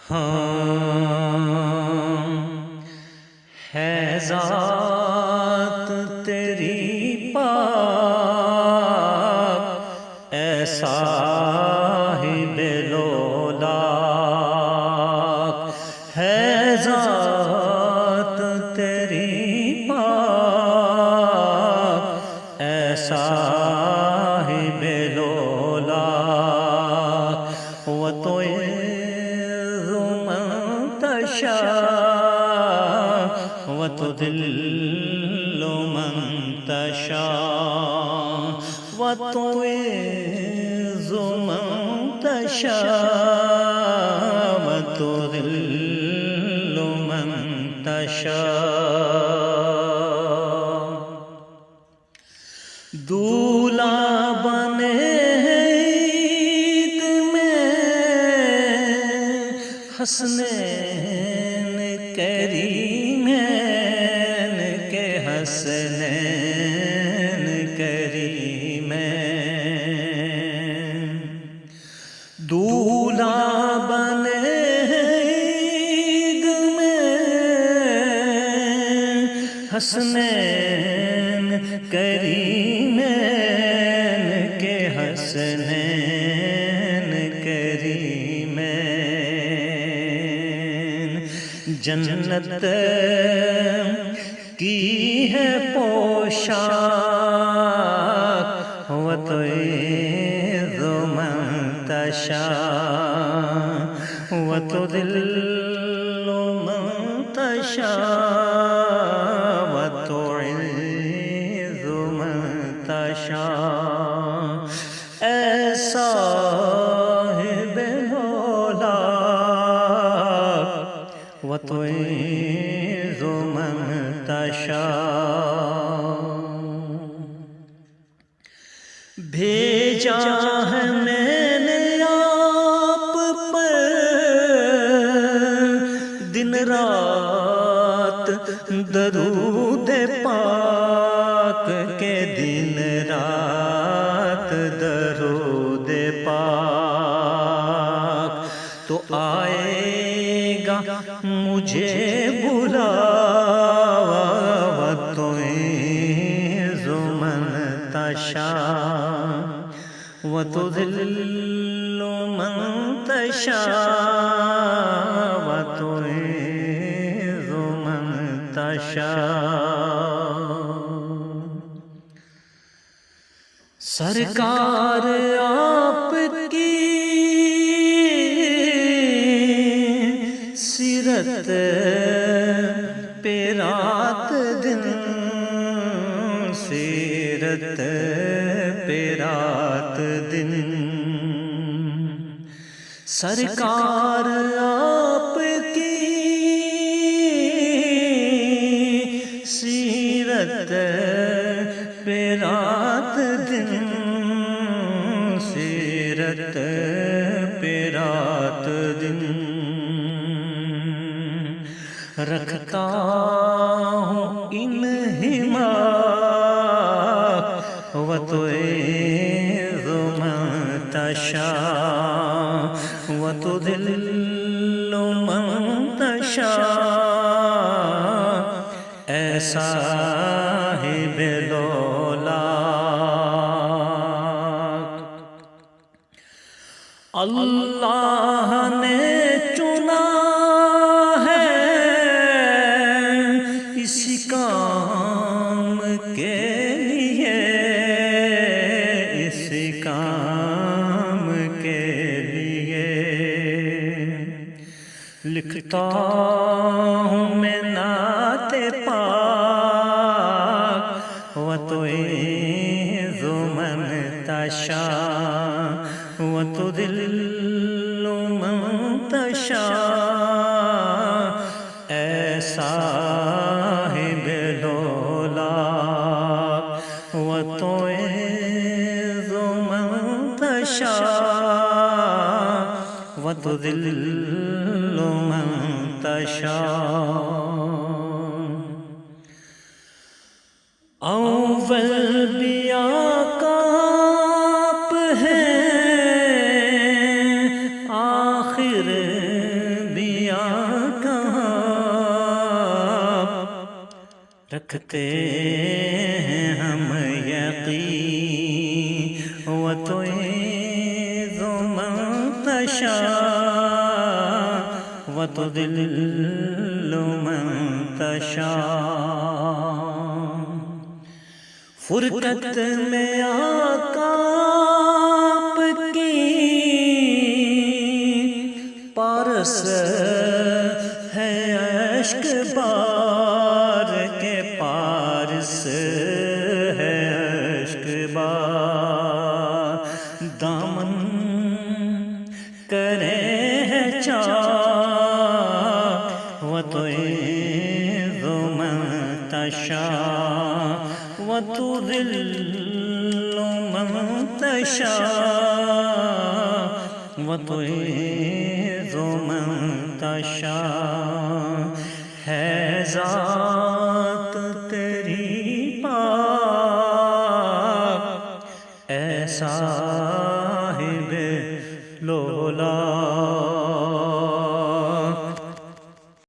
ہاں ہے ذات تیری پاک ایسا ہی بلولاک ہے ذات تیری پاک ایسا ہی بلولاک وہ تو وتذل من تشاء وتعز من تشاء وتذل من تشاء دولہا بنے عید میں حسنین کریمین کے حسنین کریمین دولہا بنے عید میں حسنین کریمین کے حسنین کریمین جنت کی ہے پوشاک وتعز من تشاء وتذل من تشاء وتعز من تشاء ایسا ہے بلولاک وتعز من تشاء بھیجا ہے میں نے آپ پر دن رات درود پاک کے دن رات درود پاک تو آئے گا مجھے بلاوا وتعز من تشاء وتذل من تشاء وتعز من تشاء سرکار آپ کی سیرت پہ رات دن سیرت پہ رات دن سرکار آپ کی سیرت پہ رات دن سیرت پہ رات دن رکھتا ہوں انہماک وتعز من تشاء وتذل من تشاء ایسا ہی بلولاک اللہ نے چنا ہے اسی کام کے لیے اسی کام کے لیے لکھتا ہوں میں نعت پاک وتعز من تشاء وتذل من تشاء ایسا ہی بلولاک وتعز من تشاء وتذل من تشاء اول انبیاء کا آپ ہے آخر رکھتے ہیں ہم یقین وتعز من تشاء وتذل من تشاء فرقت میں آقا آپ کی پارس ہے اشک بار کے پارس ہے اشک بار دامن کرے ہے چاک وتعز من تشاء وتذل من تشاء وتعز من تشاء ہے ذات تیری پاک اے صاحب لولا